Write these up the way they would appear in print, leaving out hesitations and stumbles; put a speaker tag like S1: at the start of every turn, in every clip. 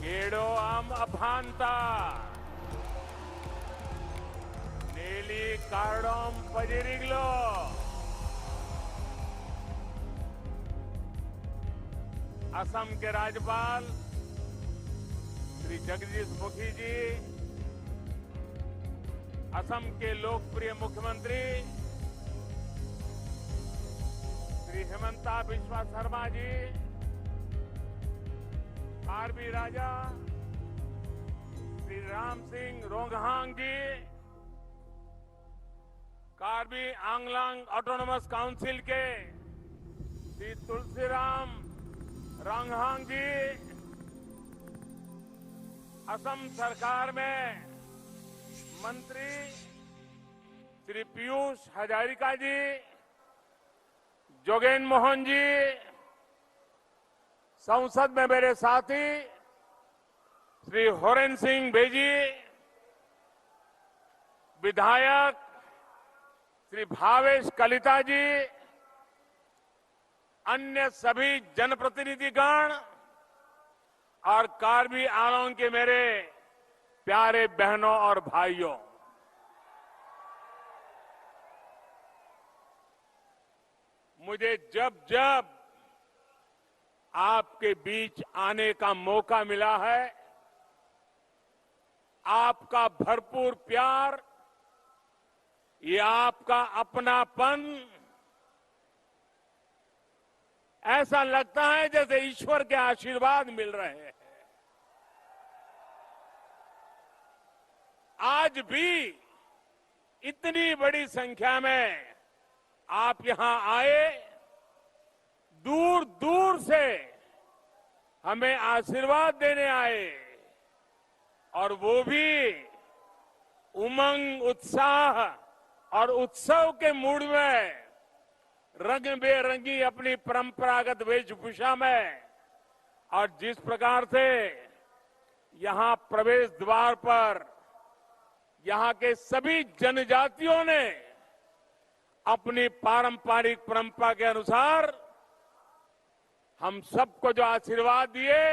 S1: केड़ो आम अभानता नेली कार्डोम पजिरिगलो असम के राज्यपाल श्री जगदीश मुखी जी, असम के लोकप्रिय मुख्यमंत्री श्री हेमंता बिस्वा शर्मा जी, कार्बी राजा श्री राम सिंह रोंगहांग जी, कार्बी आंगलांग ऑटोनोमस काउंसिल के श्री तुलसीराम रोंगहांग जी, असम सरकार में मंत्री श्री पीयूष हजारिका जी, जोगेन मोहन जी, संसद में मेरे साथी श्री होरेन सिंह बेजी, विधायक श्री भावेश कलिता जी, अन्य सभी जनप्रतिनिधिगण और कार्बी आंगलोंग के मेरे प्यारे बहनों और भाइयों, मुझे जब जब आपके बीच आने का मौका मिला है, आपका भरपूर प्यार, ये आपका अपनापन ऐसा लगता है जैसे ईश्वर के आशीर्वाद मिल रहे हैं। आज भी इतनी बड़ी संख्या में आप यहां आए, दूर दूर से हमें आशीर्वाद देने आए, और वो भी उमंग, उत्साह और उत्सव के मूड में, रंग बेरंगी अपनी परंपरागत वेशभूषा में, और जिस प्रकार से यहां प्रवेश द्वार पर यहां के सभी जनजातियों ने अपनी पारंपरिक परंपरा के अनुसार हम सबको जो आशीर्वाद दिए,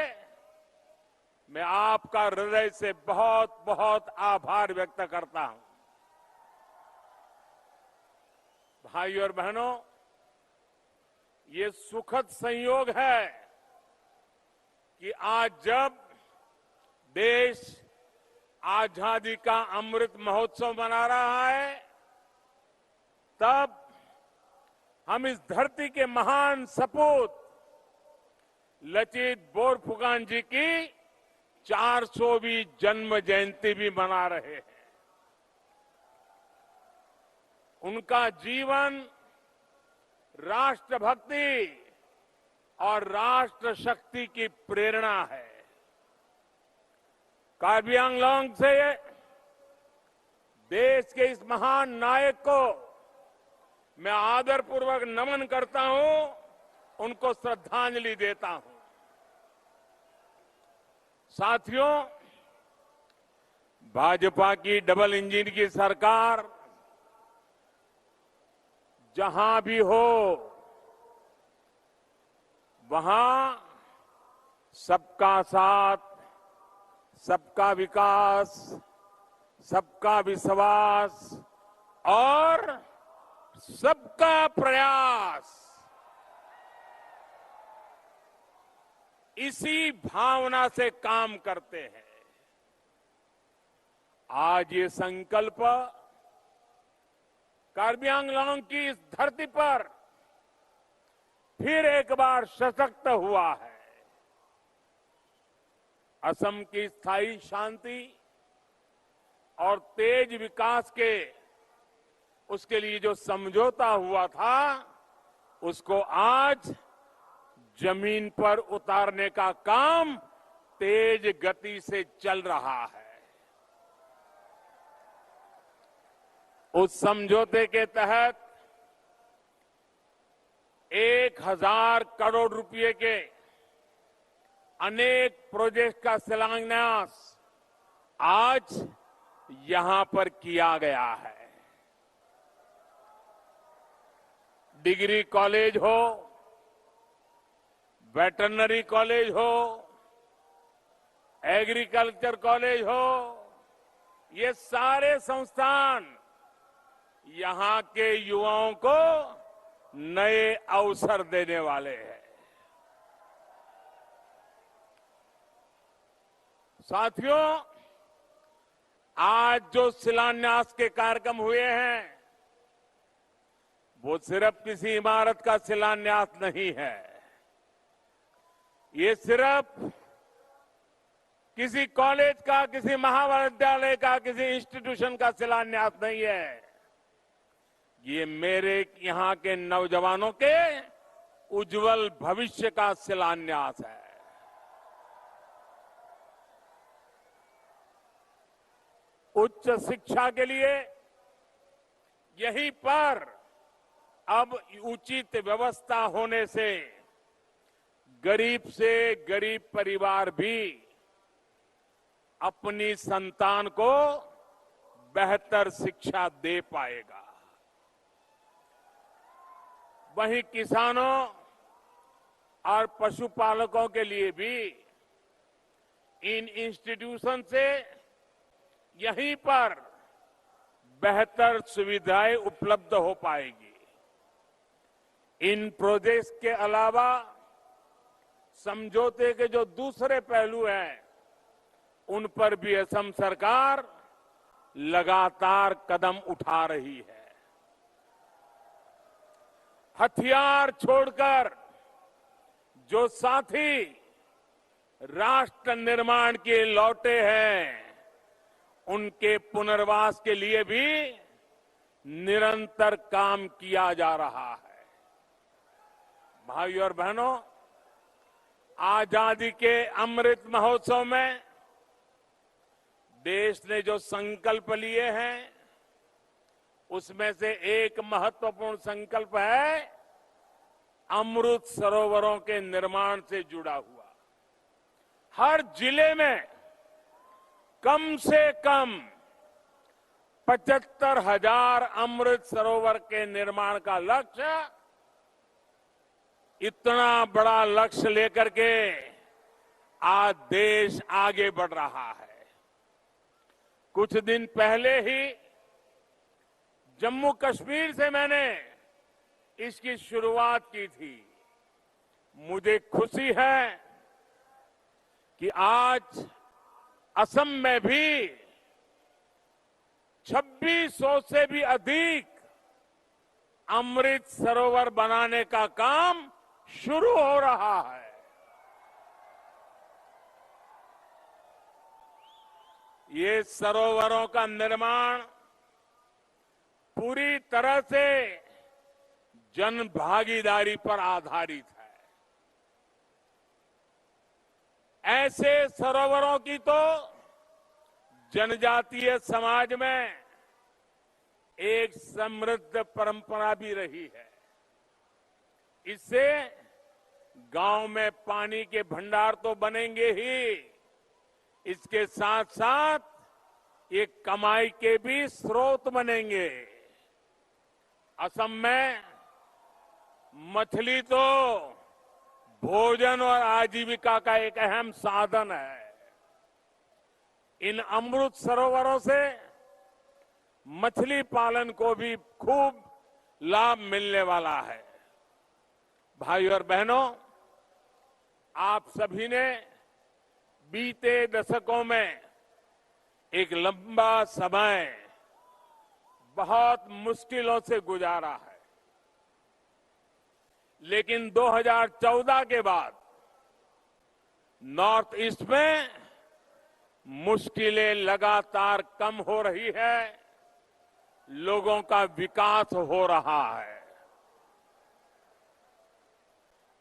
S1: मैं आपका हृदय से बहुत बहुत आभार व्यक्त करता हूं। भाइयों और बहनों, ये सुखद संयोग है कि आज जब देश आजादी का अमृत महोत्सव मना रहा है, तब हम इस धरती के महान सपूत लचित बोरफुकान जी की 400वीं जन्म जयंती भी मना रहे हैं। उनका जीवन राष्ट्रभक्ति और राष्ट्र शक्ति की प्रेरणा है। कार्बी आंगलोंग से देश के इस महान नायक को मैं आदरपूर्वक नमन करता हूं, उनको श्रद्धांजलि देता हूं। साथियों, भाजपा की डबल इंजन की सरकार जहां भी हो, वहां सबका साथ, सबका विकास, सबका विश्वास और सबका प्रयास, इसी भावना से काम करते हैं। आज ये संकल्प कार्बी आंगलोंग की इस धरती पर फिर एक बार सशक्त हुआ है। असम की स्थायी शांति और तेज विकास के उसके लिए जो समझौता हुआ था, उसको आज जमीन पर उतारने का काम तेज गति से चल रहा है। उस समझौते के तहत 1000 करोड़ रुपए के अनेक प्रोजेक्ट का शिलान्यास आज यहां पर किया गया है। डिग्री कॉलेज हो, वेटरनरी कॉलेज हो, एग्रीकल्चर कॉलेज हो, ये सारे संस्थान यहां के युवाओं को नए अवसर देने वाले हैं। साथियों, आज जो शिलान्यास के कार्यक्रम हुए हैं, वो सिर्फ किसी इमारत का शिलान्यास नहीं है। ये सिर्फ किसी कॉलेज का, किसी महाविद्यालय का, किसी इंस्टीट्यूशन का शिलान्यास नहीं है। ये मेरे यहां के नौजवानों के उज्जवल भविष्य का शिलान्यास है। उच्च शिक्षा के लिए यहीं पर अब उचित व्यवस्था होने से गरीब से गरीब परिवार भी अपनी संतान को बेहतर शिक्षा दे पाएगा। वहीं किसानों और पशुपालकों के लिए भी इन इंस्टीट्यूशन से यहीं पर बेहतर सुविधाएं उपलब्ध हो पाएगी। इन प्रोजेक्ट्स के अलावा समझौते के जो दूसरे पहलू हैं, उन पर भी असम सरकार लगातार कदम उठा रही है। हथियार छोड़कर जो साथी राष्ट्र निर्माण के लौटे हैं, उनके पुनर्वास के लिए भी निरंतर काम किया जा रहा है। भाइयों और बहनों, आजादी के अमृत महोत्सव में देश ने जो संकल्प लिए हैं, उसमें से एक महत्वपूर्ण संकल्प है अमृत सरोवरों के निर्माण से जुड़ा हुआ। हर जिले में कम से कम 75,000 अमृत सरोवर के निर्माण का लक्ष्य। इतना बड़ा लक्ष्य लेकर के आज देश आगे बढ़ रहा है। कुछ दिन पहले ही जम्मू कश्मीर से मैंने इसकी शुरुआत की थी। मुझे खुशी है कि आज असम में भी 2600 से भी अधिक अमृत सरोवर बनाने का काम शुरू हो रहा है। ये सरोवरों का निर्माण पूरी तरह से जन भागीदारी पर आधारित है। ऐसे सरोवरों की तो जनजातीय समाज में एक समृद्ध परंपरा भी रही है। इससे गांव में पानी के भंडार तो बनेंगे ही, इसके साथ साथ ये कमाई के भी स्रोत बनेंगे। असम में मछली तो भोजन और आजीविका का एक अहम साधन है। इन अमृत सरोवरों से मछली पालन को भी खूब लाभ मिलने वाला है। भाइयों और बहनों, आप सभी ने बीते दशकों में एक लंबा समय बहुत मुश्किलों से गुजारा है, लेकिन 2014 के बाद नॉर्थ ईस्ट में मुश्किलें लगातार कम हो रही है, लोगों का विकास हो रहा है।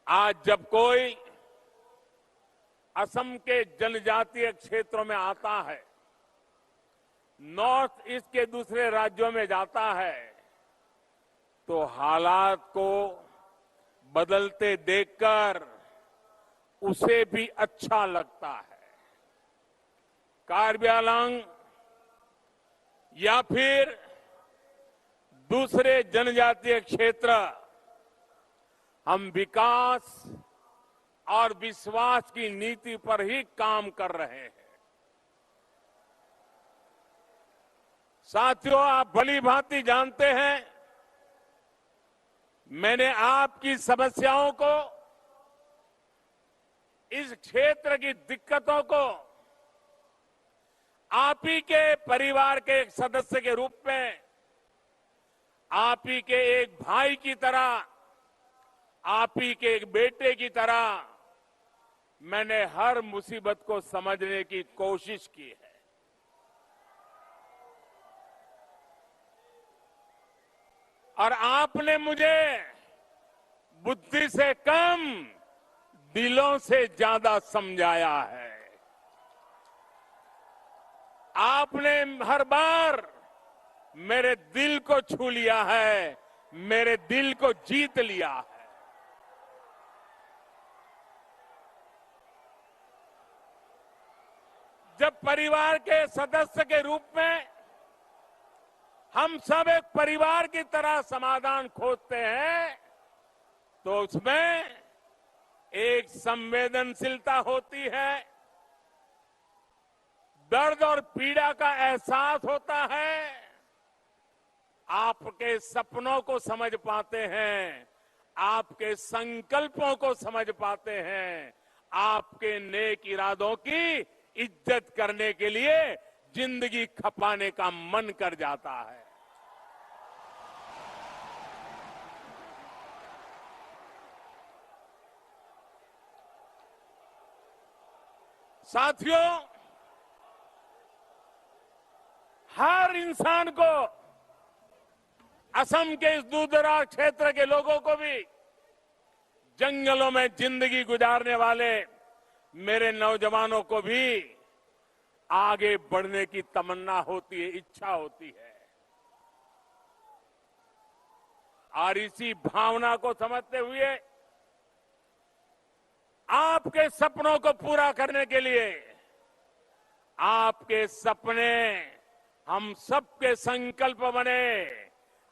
S1: आज जब कोई असम के जनजातीय क्षेत्रों में आता है, नॉर्थ ईस्ट के दूसरे राज्यों में जाता है, तो हालात को बदलते देखकर उसे भी अच्छा लगता है। कार्बी आंगलोंग या फिर दूसरे जनजातीय क्षेत्र, हम विकास और विश्वास की नीति पर ही काम कर रहे हैं। साथियों, आप भली भांति जानते हैं, मैंने आपकी समस्याओं को, इस क्षेत्र की दिक्कतों को आप ही के परिवार के एक सदस्य के रूप में, आप ही के एक भाई की तरह, आप ही के एक बेटे की तरह मैंने हर मुसीबत को समझने की कोशिश की है। और आपने मुझे बुद्धि से कम दिलों से ज्यादा समझाया है। आपने हर बार मेरे दिल को छू लिया है, मेरे दिल को जीत लिया है। जब परिवार के सदस्य के रूप में हम सब एक परिवार की तरह समाधान खोजते हैं, तो उसमें एक संवेदनशीलता होती है, दर्द और पीड़ा का एहसास होता है, आपके सपनों को समझ पाते हैं, आपके संकल्पों को समझ पाते हैं, आपके नेक इरादों की इज्जत करने के लिए जिंदगी खपाने का मन कर जाता है। साथियों, हर इंसान को, असम के इस दूरदराज क्षेत्र के लोगों को भी, जंगलों में जिंदगी गुजारने वाले मेरे नौजवानों को भी आगे बढ़ने की तमन्ना होती है, इच्छा होती है। और इसी भावना को समझते हुए आपके सपनों को पूरा करने के लिए, आपके सपने हम सबके संकल्प बने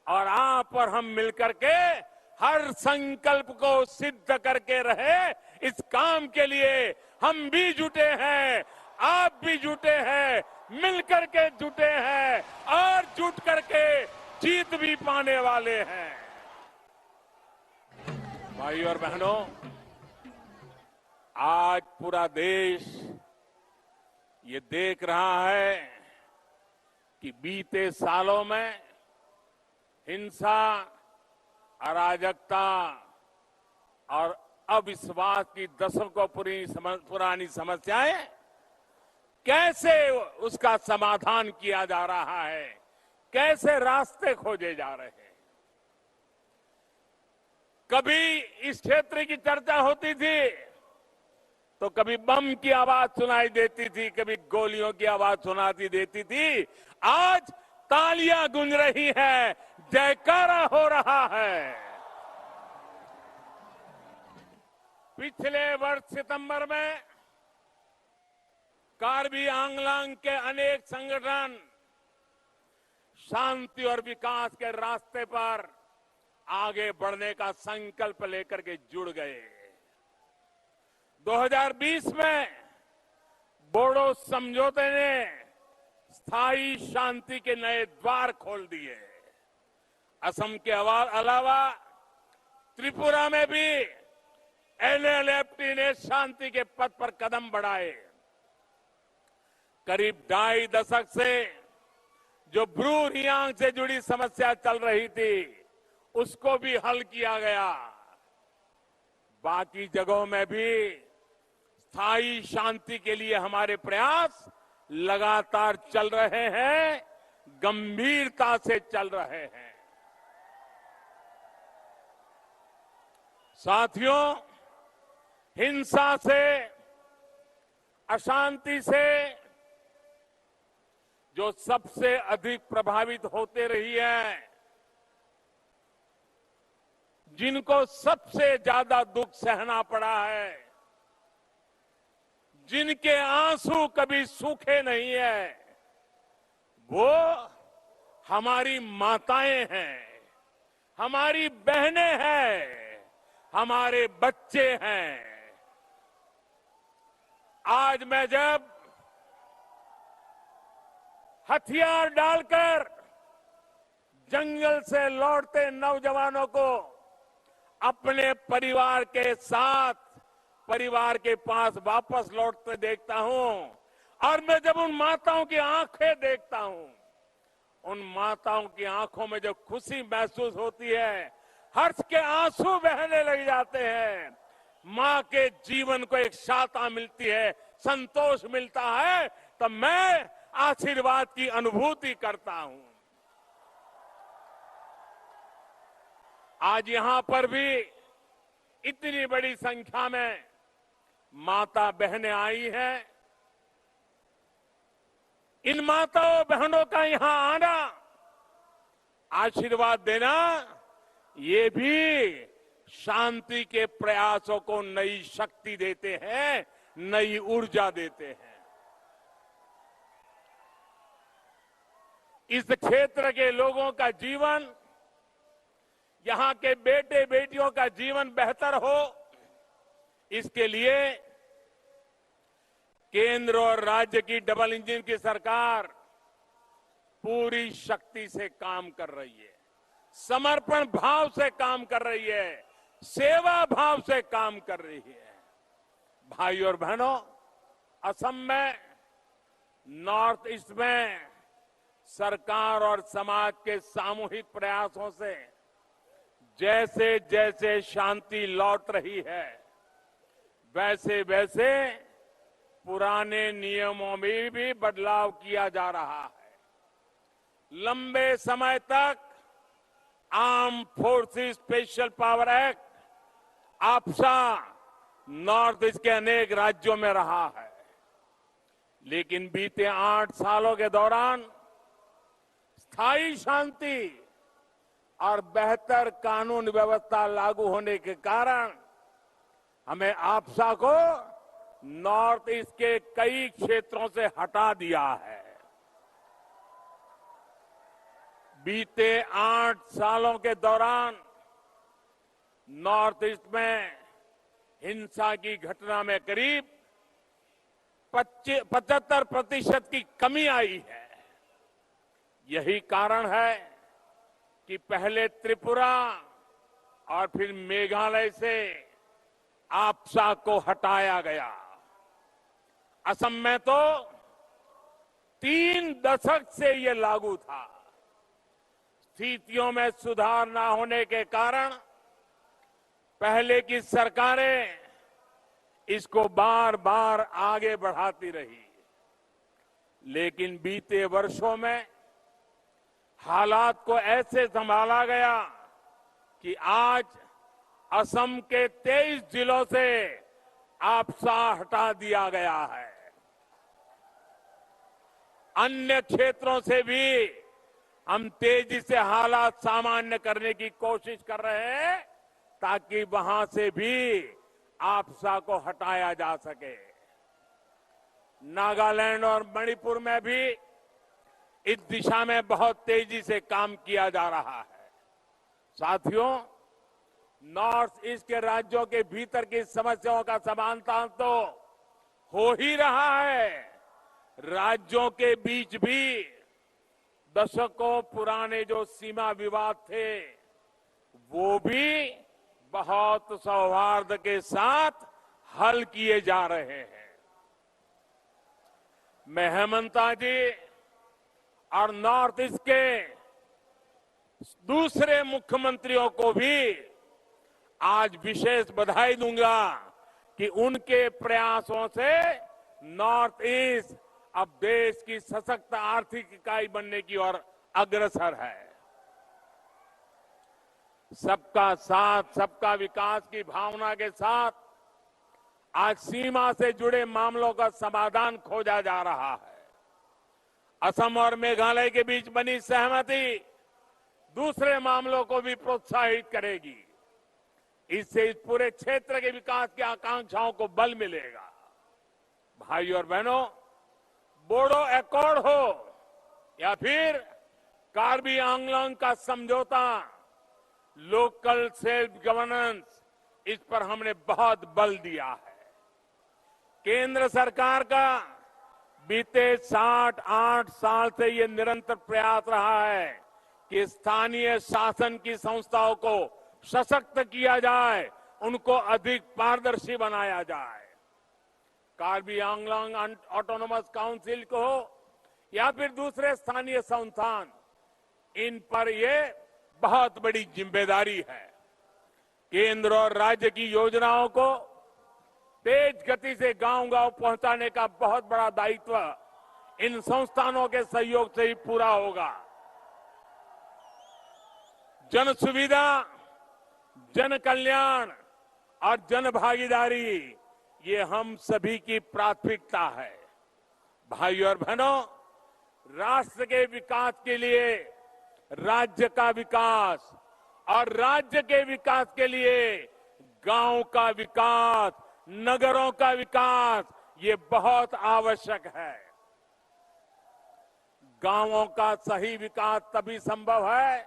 S1: और आप और हम मिलकर के हर संकल्प को सिद्ध करके रहे, इस काम के लिए हम भी जुटे हैं, आप भी जुटे हैं, मिलकर के जुटे हैं और जुट करके जीत भी पाने वाले हैं। भाई और बहनों, आज पूरा देश ये देख रहा है कि बीते सालों में हिंसा, अराजकता और अविश्वास की दशकों पुरानी समस्याएं कैसे उसका समाधान किया जा रहा है, कैसे रास्ते खोजे जा रहे हैं। कभी इस क्षेत्र की चर्चा होती थी तो कभी बम की आवाज सुनाई देती थी, कभी गोलियों की आवाज सुनाती देती थी। आज तालियां गूंज रही हैं, जयकारा हो रहा है। पिछले वर्ष सितंबर में कार्बी आंगलांग के अनेक संगठन शांति और विकास के रास्ते पर आगे बढ़ने का संकल्प लेकर के जुड़ गए। 2020 में बोडो समझौते ने स्थायी शांति के नए द्वार खोल दिए। असम के अलावा त्रिपुरा में भी एनएलएफटी ने शांति के पथ पर कदम बढ़ाए। करीब 2.5 दशक से जो ब्रू रियांग से जुड़ी समस्या चल रही थी, उसको भी हल किया गया। बाकी जगहों में भी स्थायी शांति के लिए हमारे प्रयास लगातार चल रहे हैं, गंभीरता से चल रहे हैं। साथियों, हिंसा से, अशांति से जो सबसे अधिक प्रभावित होते रही है, जिनको सबसे ज्यादा दुख सहना पड़ा है, जिनके आंसू कभी सूखे नहीं है, वो हमारी माताएं हैं, हमारी बहनें हैं, हमारे बच्चे हैं। आज मैं जब हथियार डालकर जंगल से लौटते नौजवानों को अपने परिवार के साथ परिवार के पास वापस लौटते देखता हूं और मैं जब उन माताओं की आंखें देखता हूं, उन माताओं की आंखों में जो खुशी महसूस होती है, हर्ष के आंसू बहने लग जाते हैं। मां के जीवन को एक शांति मिलती है, संतोष मिलता है, तो मैं आशीर्वाद की अनुभूति करता हूं। आज यहां पर भी इतनी बड़ी संख्या में माता बहनें आई हैं। इन माताओं बहनों का यहां आना, आशीर्वाद देना, ये भी शांति के प्रयासों को नई शक्ति देते हैं, नई ऊर्जा देते हैं। इस क्षेत्र के लोगों का जीवन, यहां के बेटे बेटियों का जीवन बेहतर हो, इसके लिए केंद्र और राज्य की डबल इंजन की सरकार पूरी शक्ति से काम कर रही है, समर्पण भाव से काम कर रही है, सेवा भाव से काम कर रही है। भाई और बहनों, असम में, नॉर्थ ईस्ट में सरकार और समाज के सामूहिक प्रयासों से जैसे जैसे शांति लौट रही है, वैसे वैसे पुराने नियमों में भी बदलाव किया जा रहा है। लंबे समय तक armed forces special power act AFSPA north east के अनेक राज्यों में रहा है, लेकिन बीते 8 सालों के दौरान स्थायी शांति और बेहतर कानून व्यवस्था लागू होने के कारण हमें आपसा को नॉर्थ ईस्ट के कई क्षेत्रों से हटा दिया है। बीते 8 सालों के दौरान नॉर्थ ईस्ट में हिंसा की घटना में करीब 75% की कमी आई है। यही कारण है कि पहले त्रिपुरा और फिर मेघालय से आपसा को हटाया गया। असम में तो 3 दशक से ये लागू था। स्थितियों में सुधार न होने के कारण पहले की सरकारें इसको बार बार आगे बढ़ाती रही, लेकिन बीते वर्षों में हालात को ऐसे संभाला गया कि आज असम के 23 जिलों से आपसा हटा दिया गया है। अन्य क्षेत्रों से भी हम तेजी से हालात सामान्य करने की कोशिश कर रहे हैं, ताकि वहां से भी आपसा को हटाया जा सके। नागालैंड और मणिपुर में भी इस दिशा में बहुत तेजी से काम किया जा रहा है। साथियों, नॉर्थ ईस्ट के राज्यों के भीतर की समस्याओं का समाधान तो हो ही रहा है, राज्यों के बीच भी दशकों पुराने जो सीमा विवाद थे, वो भी बहुत सौहार्द के साथ हल किए जा रहे हैं। मैं हेमंता जी और नॉर्थ ईस्ट के दूसरे मुख्यमंत्रियों को भी आज विशेष बधाई दूंगा कि उनके प्रयासों से नॉर्थ ईस्ट अब देश की सशक्त आर्थिक इकाई बनने की ओर अग्रसर है। सबका साथ, सबका विकास की भावना के साथ आज सीमा से जुड़े मामलों का समाधान खोजा जा रहा है। असम और मेघालय के बीच बनी सहमति दूसरे मामलों को भी प्रोत्साहित करेगी। इससे इस पूरे क्षेत्र के विकास की आकांक्षाओं को बल मिलेगा। भाई और बहनों, बोडो एकॉर्ड हो या फिर कार्बी आंगलॉन्ग का समझौता, लोकल सेल्फ गवर्नेंस, इस पर हमने बहुत बल दिया है। केंद्र सरकार का बीते 68 साल से ये निरंतर प्रयास रहा है कि स्थानीय शासन की संस्थाओं को सशक्त किया जाए, उनको अधिक पारदर्शी बनाया जाए। कार्बी आंगलॉन्ग ऑटोनोमस काउंसिल को हो या फिर दूसरे स्थानीय संस्थान, इन पर ये बहुत बड़ी जिम्मेदारी है। केंद्र और राज्य की योजनाओं को तेज गति से गांव-गांव पहुंचाने का बहुत बड़ा दायित्व इन संस्थानों के सहयोग से ही पूरा होगा। जन सुविधा, जन कल्याण और जन भागीदारी, ये हम सभी की प्राथमिकता है। भाइयों और बहनों, राष्ट्र के विकास के लिए राज्य का विकास और राज्य के विकास के लिए गांव का विकास, नगरों का विकास, ये बहुत आवश्यक है। गांवों का सही विकास तभी संभव है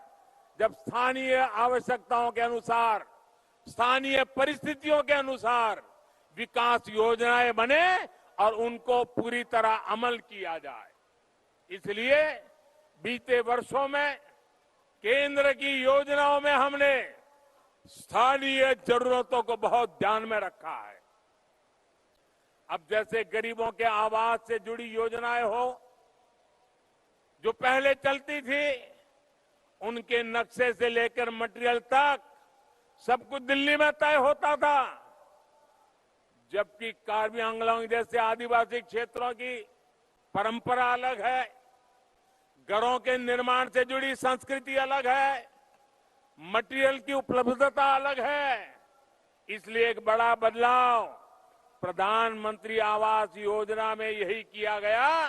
S1: जब स्थानीय आवश्यकताओं के अनुसार, स्थानीय परिस्थितियों के अनुसार विकास योजनाएं बने और उनको पूरी तरह अमल किया जाए। इसलिए बीते वर्षों में केंद्र की योजनाओं में हमने स्थानीय जरूरतों को बहुत ध्यान में रखा है। अब जैसे गरीबों के आवास से जुड़ी योजनाएं हो, जो पहले चलती थी, उनके नक्शे से लेकर मटेरियल तक सब कुछ दिल्ली में तय होता था, जबकि कार्बी आंगलॉन्ग जैसे आदिवासी क्षेत्रों की परंपरा अलग है, घरों के निर्माण से जुड़ी संस्कृति अलग है, मटेरियल की उपलब्धता अलग है। इसलिए एक बड़ा बदलाव प्रधानमंत्री आवास योजना में यही किया गया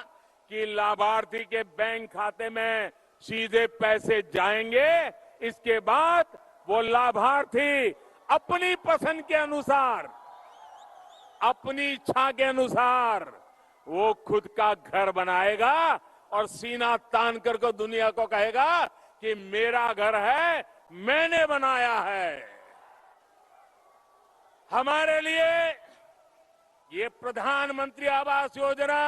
S1: कि लाभार्थी के बैंक खाते में सीधे पैसे जाएंगे। इसके बाद वो लाभार्थी अपनी पसंद के अनुसार, अपनी इच्छा के अनुसार वो खुद का घर बनाएगा और सीना तान कर को दुनिया को कहेगा कि मेरा घर है, मैंने बनाया है। हमारे लिए ये प्रधानमंत्री आवास योजना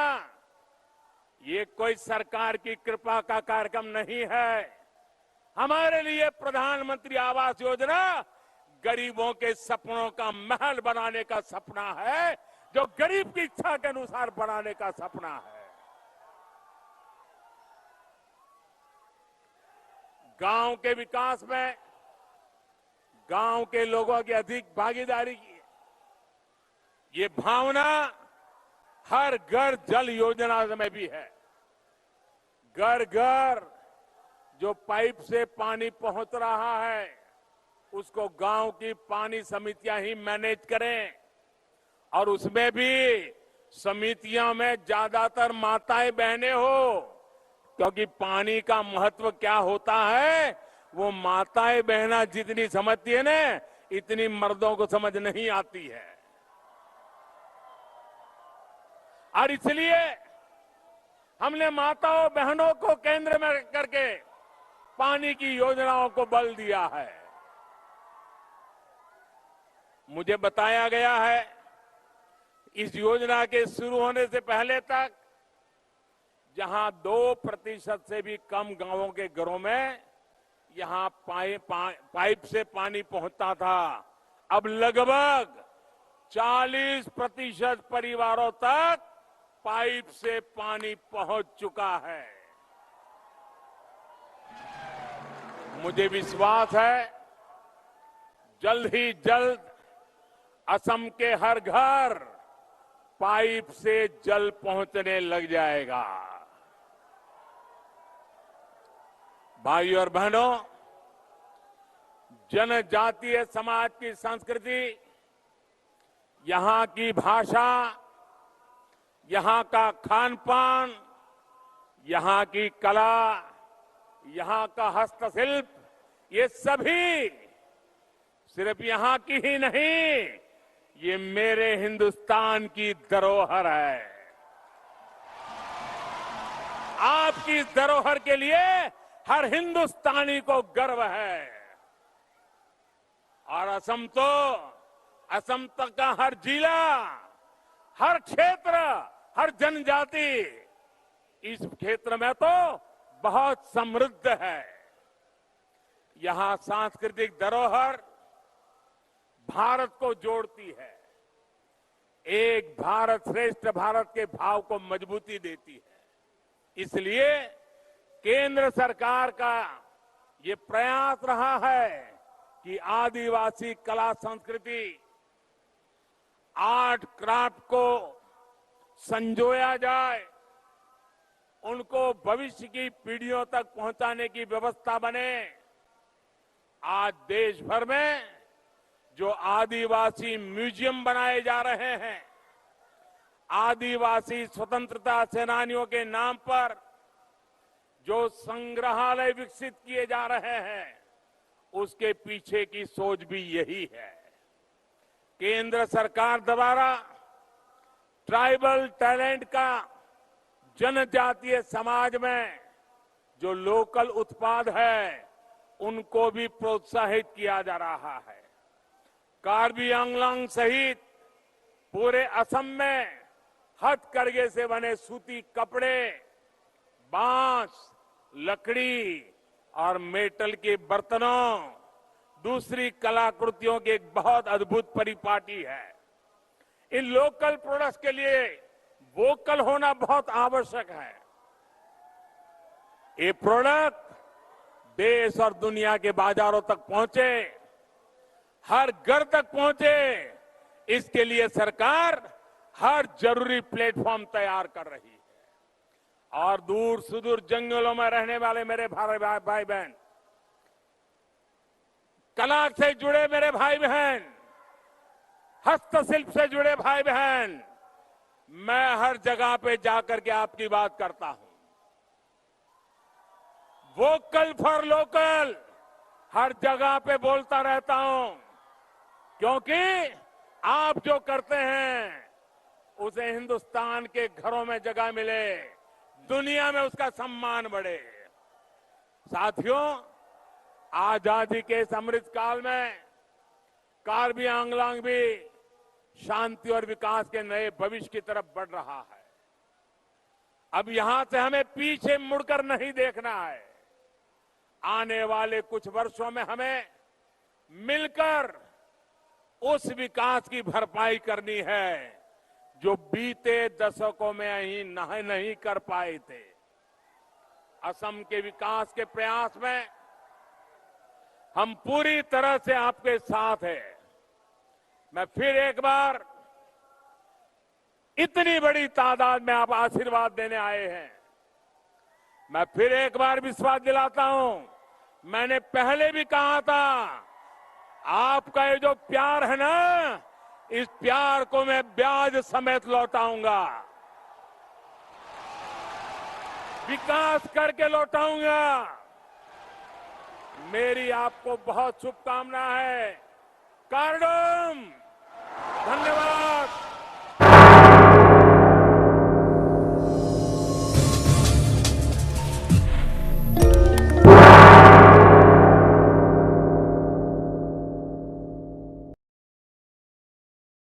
S1: ये कोई सरकार की कृपा का कार्यक्रम नहीं है। हमारे लिए प्रधानमंत्री आवास योजना गरीबों के सपनों का महल बनाने का सपना है, जो गरीब की इच्छा के अनुसार बनाने का सपना है। गांव के विकास में गांव के लोगों की अधिक भागीदारी की ये भावना हर घर जल योजना में भी है। घर घर जो पाइप से पानी पहुंच रहा है, उसको गांव की पानी समितियां ही मैनेज करें, और उसमें भी समितियों में ज्यादातर माताएं बहनें हो, क्योंकि पानी का महत्व क्या होता है वो माताएं बहना जितनी समझती है ना, इतनी मर्दों को समझ नहीं आती है। और इसलिए हमने माताओं बहनों को केंद्र में करके पानी की योजनाओं को बल दिया है। मुझे बताया गया है इस योजना के शुरू होने से पहले तक जहां 2% से भी कम गांवों के घरों में यहां पाइप से पानी पहुंचता था, अब लगभग 40% परिवारों तक पाइप से पानी पहुंच चुका है। मुझे विश्वास है जल्द ही जल्द असम के हर घर पाइप से जल पहुंचने लग जाएगा। भाइयों और बहनों, जनजातीय समाज की संस्कृति, यहां की भाषा, यहां का खान पान, यहां की कला, यहां का हस्तशिल्प, ये सभी सिर्फ यहां की ही नहीं, ये मेरे हिंदुस्तान की धरोहर है। आपकी इस धरोहर के लिए हर हिंदुस्तानी को गर्व है। और असम तक का हर जिला, हर क्षेत्र, हर जनजाति इस क्षेत्र में तो बहुत समृद्ध है। यहां सांस्कृतिक धरोहर भारत को जोड़ती है, एक भारत श्रेष्ठ भारत के भाव को मजबूती देती है। इसलिए केंद्र सरकार का ये प्रयास रहा है कि आदिवासी कला संस्कृति, आर्ट क्राफ्ट को संजोया जाए, उनको भविष्य की पीढ़ियों तक पहुंचाने की व्यवस्था बने। आज देश भर में जो आदिवासी म्यूजियम बनाए जा रहे हैं, आदिवासी स्वतंत्रता सेनानियों के नाम पर जो संग्रहालय विकसित किए जा रहे हैं, उसके पीछे की सोच भी यही है। केंद्र सरकार द्वारा ट्राइबल टैलेंट का जनजातीय समाज में जो लोकल उत्पाद है, उनको भी प्रोत्साहित किया जा रहा है। कार्बी आंगलांग सहित पूरे असम में हथकरघे से बने सूती कपड़े, बांस, लकड़ी और मेटल के बर्तनों, दूसरी कलाकृतियों की एक बहुत अद्भुत परिपाटी है। इन लोकल प्रोडक्ट्स के लिए वोकल होना बहुत आवश्यक है। ये प्रोडक्ट देश और दुनिया के बाजारों तक पहुंचे, हर घर तक पहुंचे, इसके लिए सरकार हर जरूरी प्लेटफॉर्म तैयार कर रही है। और दूर सुदूर जंगलों में रहने वाले मेरे भाई बहन, कला से जुड़े मेरे भाई बहन, हस्तशिल्प से जुड़े भाई बहन, मैं हर जगह पे जाकर के आपकी बात करता हूं। वोकल फॉर लोकल हर जगह पे बोलता रहता हूं, क्योंकि आप जो करते हैं उसे हिंदुस्तान के घरों में जगह मिले, दुनिया में उसका सम्मान बढ़े। साथियों, आजादी के इस अमृत काल में कार्बी आंगलांग भी शांति और विकास के नए भविष्य की तरफ बढ़ रहा है। अब यहां से हमें पीछे मुड़कर नहीं देखना है। आने वाले कुछ वर्षों में हमें मिलकर उस विकास की भरपाई करनी है जो बीते दशकों में ही नहीं कर पाए थे। असम के विकास के प्रयास में हम पूरी तरह से आपके साथ हैं। मैं फिर एक बार, इतनी बड़ी तादाद में आप आशीर्वाद देने आए हैं, मैं फिर एक बार विश्वास दिलाता हूं। मैंने पहले भी कहा था, आपका ये जो प्यार है ना, इस प्यार को मैं ब्याज समेत लौटाऊंगा, विकास करके लौटाऊंगा। मेरी आपको बहुत शुभकामना है। कार्डम, धन्यवाद।